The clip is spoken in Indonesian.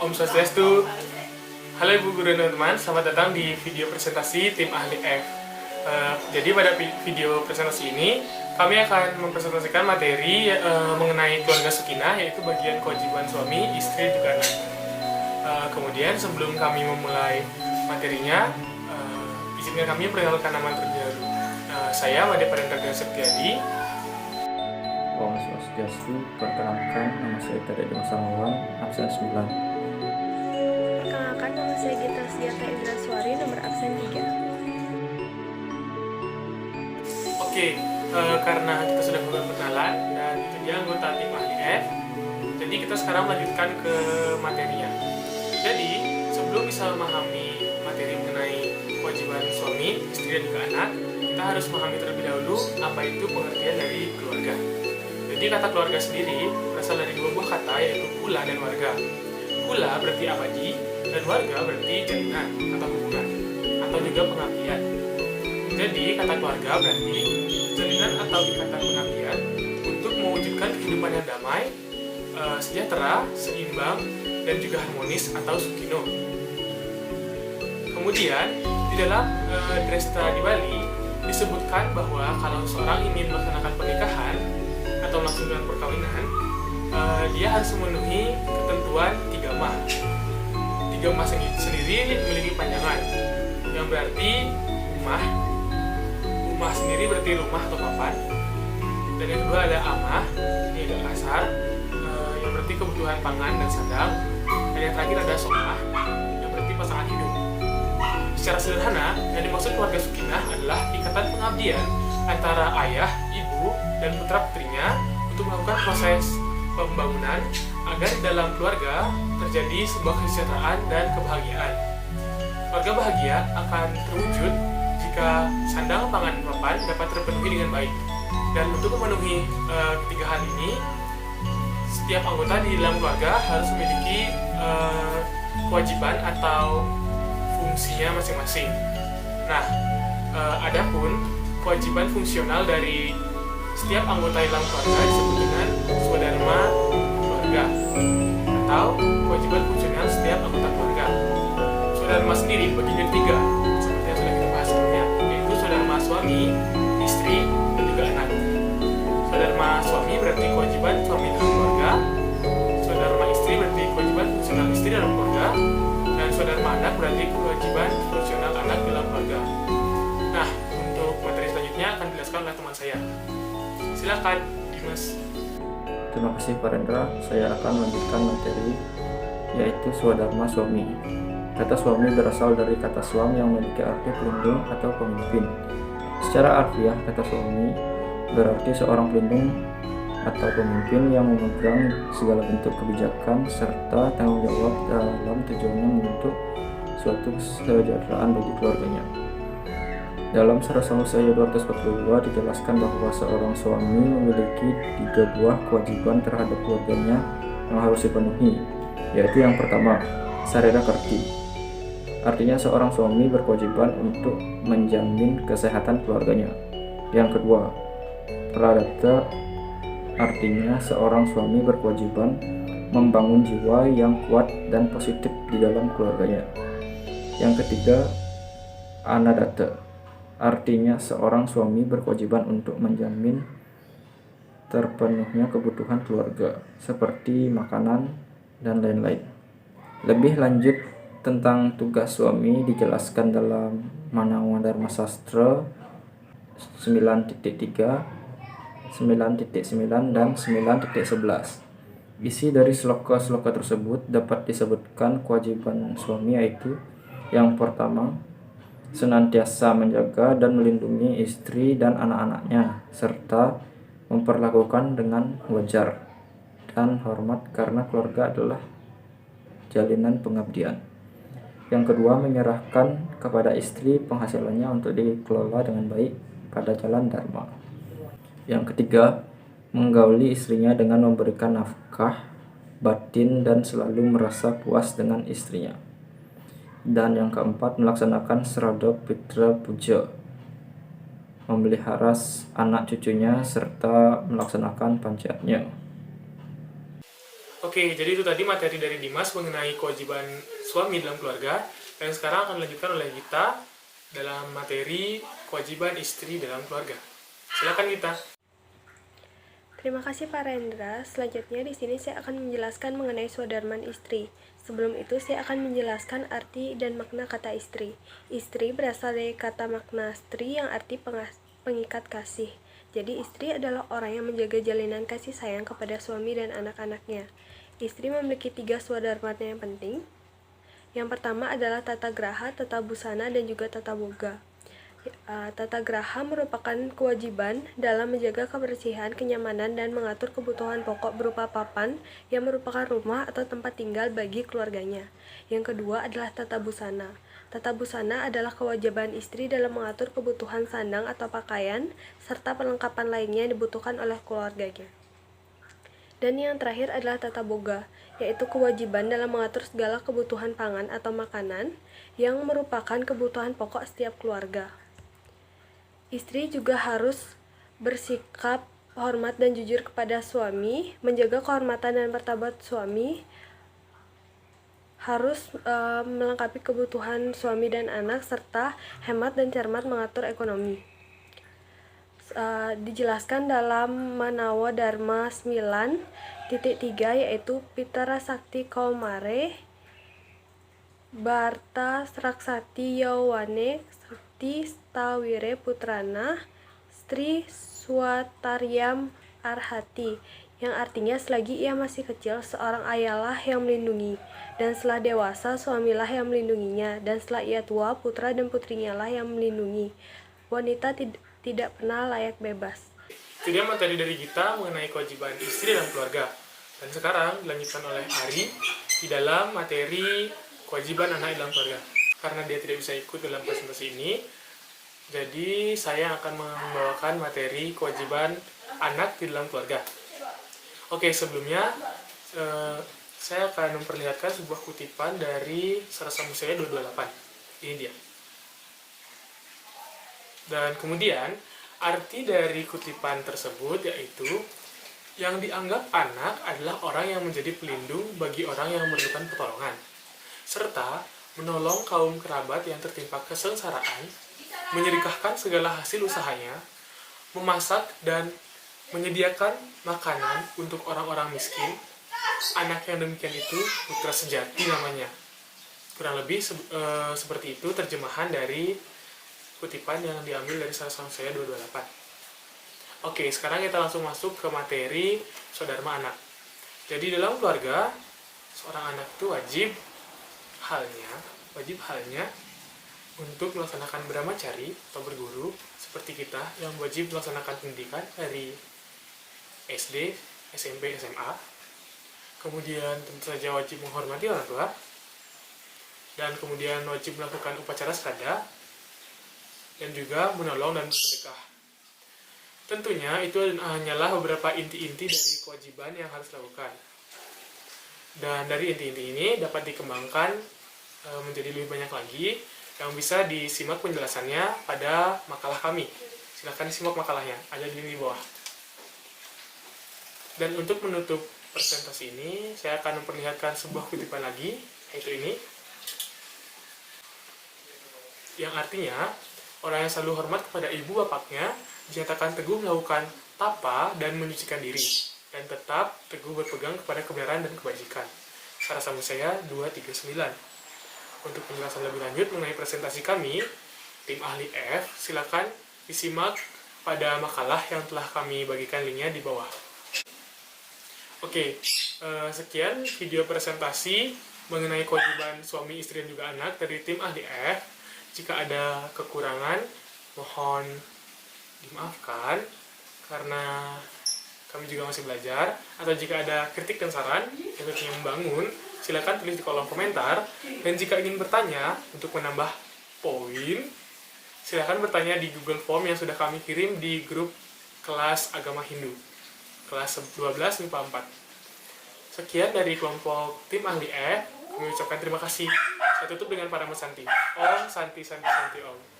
Om Swastiastu. Halo Ibu Guru dan teman-teman, selamat datang di video presentasi tim ahli F. Jadi pada video presentasi ini kami akan mempresentasikan materi mengenai keluarga sakinah, yaitu bagian kewajiban suami, istri, juga anak. Kemudian sebelum kami memulai materinya, izinkan kami perkenalkan nama terlebih dahulu. Saya Made Parendra Septiadi. Om Swastiastu, perkenalkan nama saya Tadek Dimas Samawan, absen 9. Perkenalkan, nama saya Gita Sediata Indraswari, nomor absen 3. Oke, karena kita sudah melakukan perkenalan dan itu dia anggota tim ahli F, jadi kita sekarang melanjutkan ke materinya. Jadi, sebelum bisa memahami materi mengenai kewajiban suami, istri, dan juga anak, kita harus memahami terlebih dahulu apa itu pengertian dari keluarga. Jadi kata keluarga sendiri berasal dari dua buah kata, yaitu kula dan warga. Kula berarti abadi, dan warga berarti jalinan atau hubungan, atau juga pengabdian. Jadi kata keluarga berarti jalinan atau ikatan pengabdian untuk mewujudkan kehidupan yang damai, sejahtera, seimbang, dan juga harmonis atau sukino. Kemudian di dalam Dresta di Bali disebutkan bahwa kalau seorang ingin melaksanakan pernikahan atau melangsungkan perkawinan, dia harus memenuhi ketentuan 3 mah. 3 mah sendiri memiliki panjangan, yang berarti rumah sendiri berarti rumah atau papan, dan yang kedua ada amah, ini agak kasar, yang berarti kebutuhan pangan dan sandang, dan yang terakhir ada somah, yang berarti pasangan hidup. Secara sederhana, yang dimaksud keluarga sakinah adalah ikatan pengabdian antara ayah, ibu, dan putra-putrinya untuk melakukan proses pembangunan agar di dalam keluarga terjadi sebuah kesejahteraan dan kebahagiaan. Keluarga bahagia akan terwujud jika sandang, pangan, dan papan dapat terpenuhi dengan baik. Dan untuk memenuhi ketiga hal ini, setiap anggota di dalam keluarga harus memiliki kewajiban atau fungsinya masing-masing. Nah, adapun kewajiban fungsional dari setiap anggota dalam keluarga disebut dengan swadharma keluarga, atau kewajiban fungsional setiap anggota keluarga. Swadharma sendiri dibagi menjadi 3, seperti yang sudah kita bahas sebelumnya, yaitu swadharma suami, istri, dan juga anak. Swadharma suami berarti kewajiban suami dalam keluarga, swadharma istri berarti kewajiban fungsional istri dalam keluarga, dan swadharma anak berarti kewajiban fungsional anak dalam keluarga. Nah, untuk materi selanjutnya akan dijelaskan oleh teman saya. Silakan, Dimas. Terima kasih Pak Rendra, saya akan melanjutkan materi yaitu swadharma suami. Kata suami berasal dari kata suam yang memiliki arti pelindung atau pemimpin. Secara harfiah, kata suami berarti seorang pelindung atau pemimpin yang memegang segala bentuk kebijakan serta tanggung jawab dalam tujuannya membentuk suatu kesejahteraan bagi keluarganya. Dalam Sarasama Saya 242 dijelaskan bahwa seorang suami memiliki 3 buah kewajiban terhadap keluarganya yang harus dipenuhi, yaitu yang pertama, sarera kerti. Artinya seorang suami berkewajiban untuk menjamin kesehatan keluarganya. Yang kedua, pradata, artinya seorang suami berkewajiban membangun jiwa yang kuat dan positif di dalam keluarganya. Yang ketiga, anadata, artinya seorang suami berkewajiban untuk menjamin terpenuhnya kebutuhan keluarga seperti makanan dan lain-lain. Lebih lanjut tentang tugas suami dijelaskan dalam Manawa Dharma Sastra 9.3, 9.9, dan 9.11. Isi dari sloka-sloka tersebut dapat disebutkan kewajiban suami, yaitu yang pertama, senantiasa menjaga dan melindungi istri dan anak-anaknya, serta memperlakukan dengan wajar dan hormat karena keluarga adalah jalinan pengabdian. Yang kedua, menyerahkan kepada istri penghasilannya untuk dikelola dengan baik pada jalan dharma. Yang ketiga, menggauli istrinya dengan memberikan nafkah batin dan selalu merasa puas dengan istrinya. Dan yang keempat, melaksanakan Srada Pitra Puja, memelihara anak cucunya serta melaksanakan panjatnya. Oke, jadi itu tadi materi dari Dimas mengenai kewajiban suami dalam keluarga. Dan sekarang akan dilanjutkan oleh Gita dalam materi kewajiban istri dalam keluarga. Silakan Gita. Terima kasih Pak Rendra. Selanjutnya di sini saya akan menjelaskan mengenai swadarman istri. Sebelum itu saya akan menjelaskan arti dan makna kata istri. Istri berasal dari kata makna stri yang arti pengikat kasih. Jadi istri adalah orang yang menjaga jalinan kasih sayang kepada suami dan anak-anaknya. Istri memiliki 3 swadharma yang penting. Yang pertama adalah tata graha, tata busana, dan juga tata boga. Tata graha merupakan kewajiban dalam menjaga kebersihan, kenyamanan, dan mengatur kebutuhan pokok berupa papan yang merupakan rumah atau tempat tinggal bagi keluarganya. Yang kedua adalah tata busana. Tata busana adalah kewajiban istri dalam mengatur kebutuhan sandang atau pakaian, serta perlengkapan lainnya yang dibutuhkan oleh keluarganya. Dan yang terakhir adalah tata boga, yaitu kewajiban dalam mengatur segala kebutuhan pangan atau makanan yang merupakan kebutuhan pokok setiap keluarga. Istri juga harus bersikap hormat dan jujur kepada suami, menjaga kehormatan dan martabat suami, harus melengkapi kebutuhan suami dan anak, serta hemat dan cermat mengatur ekonomi. Dijelaskan dalam Manawa Dharma 9.3 yaitu Pitara Sakti Kaumare, Barta Sraksati Yawane, Sakti Stawire Putrana, Stri Swataryam Arhati, yang artinya selagi ia masih kecil, seorang ayahlah yang melindungi, dan setelah dewasa, suamilah yang melindunginya, dan setelah ia tua, putra dan putrinya lah yang melindungi. Wanita tidak pernah layak bebas. Itu dia materi dari kita mengenai kewajiban istri dalam keluarga. Dan sekarang dilanjutkan oleh Ari di dalam materi kewajiban anak dalam keluarga. Karena dia tidak bisa ikut dalam presentasi ini, jadi saya akan membawakan materi kewajiban anak di dalam keluarga. Oke, sebelumnya saya akan memperlihatkan sebuah kutipan dari Sarasa Musaya 228. Ini dia. Dan kemudian arti dari kutipan tersebut yaitu yang dianggap anak adalah orang yang menjadi pelindung bagi orang yang memerlukan pertolongan, serta menolong kaum kerabat yang tertimpa kesengsaraan, menyedekahkan segala hasil usahanya, memasak dan menyediakan makanan untuk orang-orang miskin. Anak yang demikian itu putra sejati namanya. Kurang lebih seperti itu terjemahan dari kutipan yang diambil dari Sarasa Musaya 228. Oke, sekarang kita langsung masuk ke materi swadharma anak. Jadi dalam keluarga, seorang anak itu wajib halnya untuk melaksanakan brahmacari atau berguru seperti kita yang wajib melaksanakan pendidikan dari SD, SMP, SMA. Kemudian tentu saja wajib menghormati orang tua, dan kemudian wajib melakukan upacara srada, dan juga menolong dan bersedekah. Tentunya itu hanyalah beberapa inti-inti dari kewajiban yang harus dilakukan. Dan dari inti-inti ini dapat dikembangkan menjadi lebih banyak lagi yang bisa disimak penjelasannya pada makalah kami. Silahkan disimak makalahnya, ada di bawah. Dan untuk menutup presentasi ini, saya akan memperlihatkan sebuah kutipan lagi, yaitu ini. Yang artinya, orang yang selalu hormat kepada ibu bapaknya dinyatakan teguh melakukan tapa dan menyucikan diri, dan tetap teguh berpegang kepada kebenaran dan kebajikan. Sarasa Musaya 239. Untuk penjelasan lebih lanjut mengenai presentasi kami, tim ahli F, silakan disimak pada makalah yang telah kami bagikan linknya di bawah. Oke, sekian video presentasi mengenai kewajiban suami, istri, dan juga anak dari tim ahli F. Jika ada kekurangan, mohon dimaafkan karena kami juga masih belajar. Atau jika ada kritik dan saran yang tentunya membangun, silakan tulis di kolom komentar. Dan jika ingin bertanya untuk menambah poin, silakan bertanya di Google Form yang sudah kami kirim di grup kelas agama Hindu, kelas 12 MIPA 4. Sekian dari kelompok tim ahli kami ucapkan terima kasih. Saya tutup dengan Parama Santi. Om Santi Santi Santi Om.